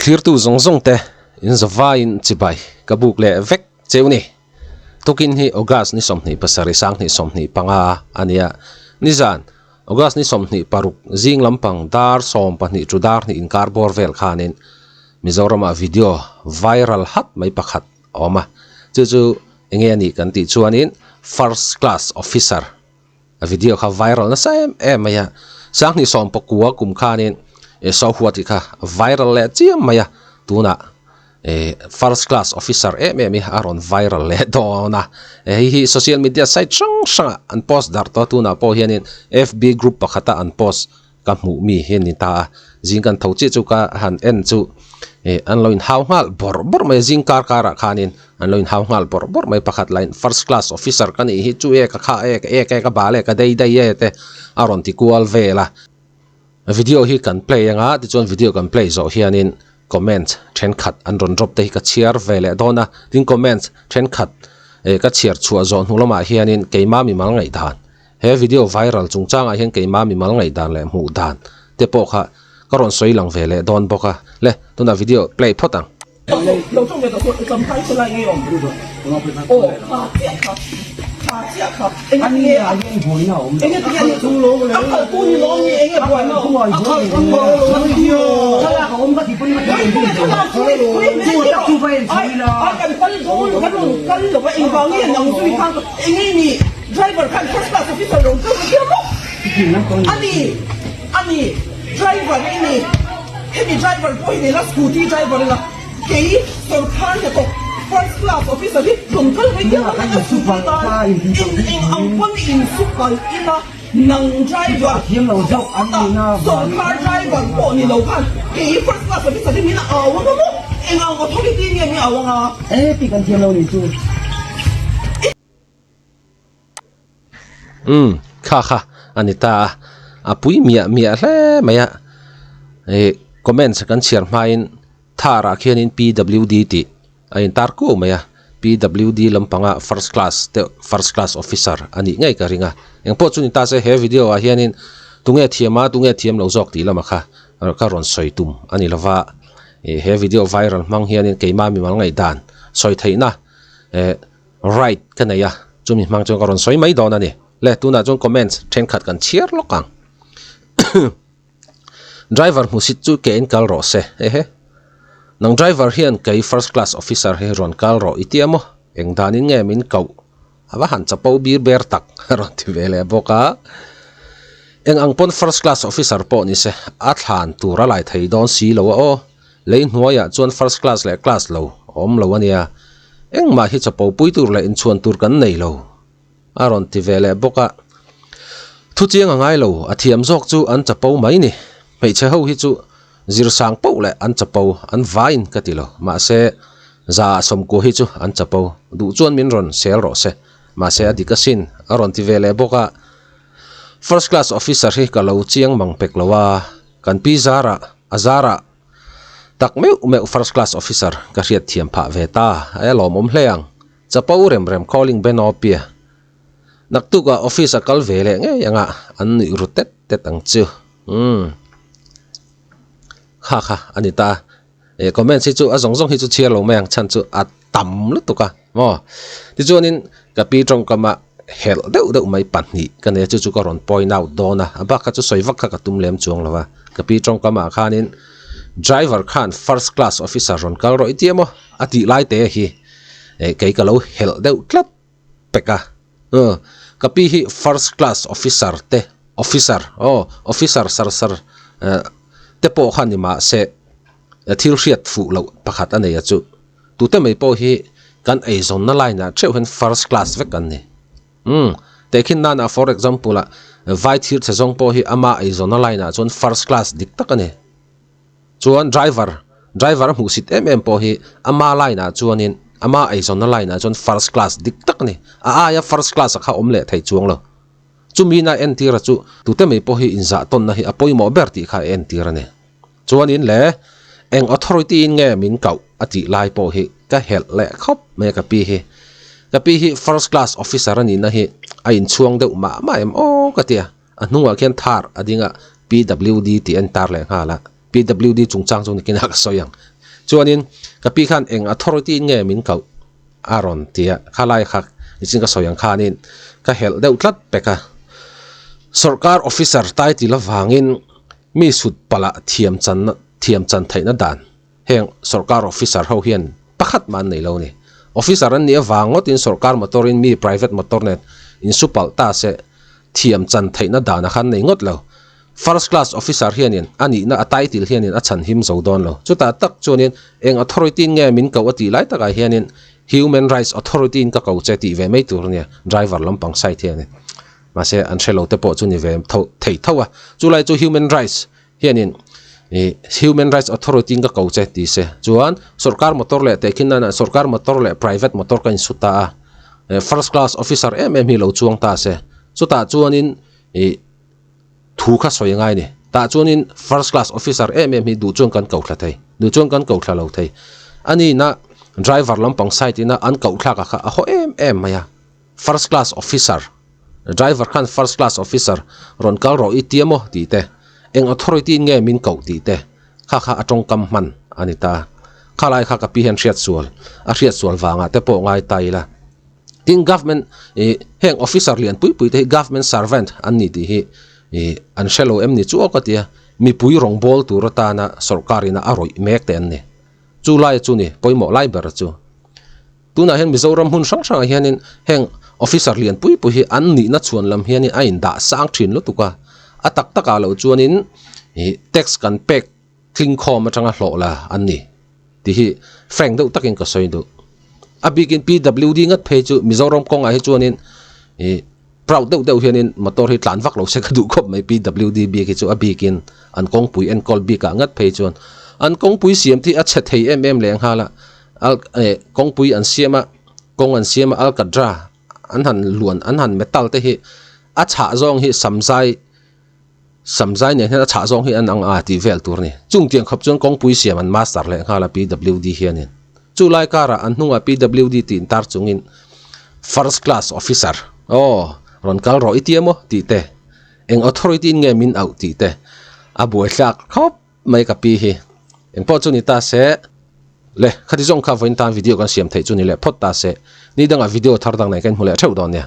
clear tu zong zong te in zawa in chibai kabuk le vek cheuni tokin hi August ni somni pasari sang ni somni panga ania nizan August ni somni paruk zing lampang dar som pani chudar ni in carbor vel khanin Mizoram a video viral hat mai pakhat oma chu enge ni kan ti chuanin first class officer a video kha viral na sam maya sang ni som pakua kum khanin e so huati kha viral le chiam maya tuna first class officer mi aron viral le dona hi social media site sang an post dar to tuna po hianin FB group pakhata an post ka mu mi hian ta jingkan thochi chu ka han en chu an loin hawngal bor mai jingkar kara khanin an loin hawngal bor mai pakhat line first class officer kan hi chu ka kha ka bale ka dei te aron ti kual vela video hi kan play anga ti chon video kan play zo hianin comment then khat an ron drop te ka chiar vele dona tin comment then khat ka chiar chua zon hulama hianin keima mi mal ngai dan he video viral chungchang a hian keima mi mal ngai dan le mu dan te po kha karon soi lang vele don boka le tuna video play photang driver kan first class officer dong ani driver ini heavy driver boy ni la scooty driver la kei sarkar ke to first class officer ni tungkal mai dia kan super in ang pon in super ina nang driver hiam lo jau an ni na sarkar driver po ni lo kan kei first class officer ni na awang mo en ang authority ni awang pi kan hiam lo ni chu kha anita apui mia le maya comments kan share main thara khianin PWD ti ain tarku maya PWD lampanga first class officer ani ngai ka ringa eng po chuni ta se he video a hianin tunge thiam lo jok ti lama kha ka ron soitum ani lova he video viral mang hianin keima mi mal ngai dan soi theina right kanaya chumi mang chong ka ron soi mai don ani le tuna chong comments then khat kan chiar lokang driver musit chu ke in kal ro se nang driver hian kai first class officer he ron kal ro itiamo eng danin nge min kau awa han chapo bir ber tak ron ti vele boka eng angpon first class officer po ni se athan tura lai thei don si lo o lein hnuaya chuan first class le class lo om lo ania eng ma hi chapo pui tur le in chuan tur kan nei lo aron ti vele boka thu chiang angai lo athiam jok chu an chapo mai ni mei che ho hi chu zir sang po le an chapo an vain katilo ma se za som ko hi chu an chapo du chuan min ron sel ro se ma se adikasin aron ti vele boka first class officer hi ka lo chiang mang pek lowa kan pi zara azara tak meu first class officer ka riat thiam pha veta elo mom hleang chapo rem calling benopia naktuka office akal vele nge yanga an ni rutet tet ang chu kha anita comment si chu azong hi chu chialo meng chan chu atam lu tuka mo ti chuanin ka pi trong kama hel deuh mai panni kane chu ka ron point out dona aba ka chu soiwak ka tum lem chuang lawa ka pi trong kama khanin driver khan first class officer ron kal ro itiamo ati lai te hi kai ka lo hel deuh tlat peka kapi hi first class officer te officer sar te po khani ma se thil riat fu lo pakhat ane ya chu tu te mai po hi kan ei zon na line theu hen first class vek kan ni tekin na for example vai thir chezong po hi ama ei zon na line chon first class dik takane chuan driver mu sit po hi ama line chuanin ama ai zon na line chon first class dik tak ni ya first class kha omle thai chuang lo chumina entira chu tute mai po hi inza ton na hi apoi mo berti kha entira ne chuan in le eng authority in nge min kau ati lai po hi ka hel le khop me ka pi hi first class officer ani na hi a in chuang de ma em o ka tia anuwa khian thar adinga PWD ti entar le hala PWD chungchang chung kina ka soyang chuanin kapi khan eng authority nge min kau aron tia khalai khak ichin ka soyang khanin ka hel deuh tlat peka sarkar officer title awangin mi sut pala thiam chan thaina dan heng sarkar officer ho hian pakhat man nei lo ni officer an ni awangot in sarkar motorin mi private motor net in supal ta se thiam chan thaina dan a khan nei ngot lo first class officer hianin ani na a title hianin a chan him zo don lo chuta tak chuanin eng authority nge min kau ati lai taka hianin human rights authority in ka kau che ti ve mai tur nia driver lampang site hianin mase an shelo te po chu ni ve thei thawa chulai chu human rights hianin human rights authority in ka kau che ti se chuan sarkar motor le te khin na sarkar motor le private motor kan suta first class officer hi lo chuang ta se chuta chuanin thu kha soyangai ni ta chuanin first class officer hi du chuang kan kau thla thei du chuang kan kau thla lo thei ani na driver lampang site ina an kau thla ka kha a ho maya first class officer driver khan first class officer ron kal ro itiamo ti te eng authority nge min kau ti te kha atong kam man anita khalai kha ka pi hen riat sual wanga te po ngai taila tin government heng officer lian pui te government servant an ni ti hi an shelo em ni chu okatia mi pui rong bol tu rota na sarkarina aroi mek te an ni chu lai chu ni poimo lai ber chu tuna hen mizoram hun sang hianin heng officer lian pui hi an ni na chuan lam hianin a in da sang thin lo tuka atak taka lo chuanin tax kan pek kling khom atanga hlola an ni ti hi frank do takin ka soi do abikin PWD ngat phe chu mizoram kong a hi chuanin proud deuh hianin motor hi tlan vak lo se ka du khop mai PWD bi ki chu abikin an kong pui en kol bi ka ngat phe chuan an kong pui siam thi a che thei leng hala al kong pui an siama kong an siama al kadra an han luan an han metal te hi a cha zong hi samzai ne a cha zong hi an ang a ti vel tur ni chung tiang khop chuan kong pui siam an master leng hala PWD hianin chu lai kara an hnunga PWD tin tar chungin first class officer ron kal ro itiamo ti te eng authority nge min au ti te abuai hlak khop mai ka pi hi eng po chu ni ta se le khati zong kha voin tan video kan siam thei chu ni le phot ta se ni danga video thar dang nai kan hule theu don nia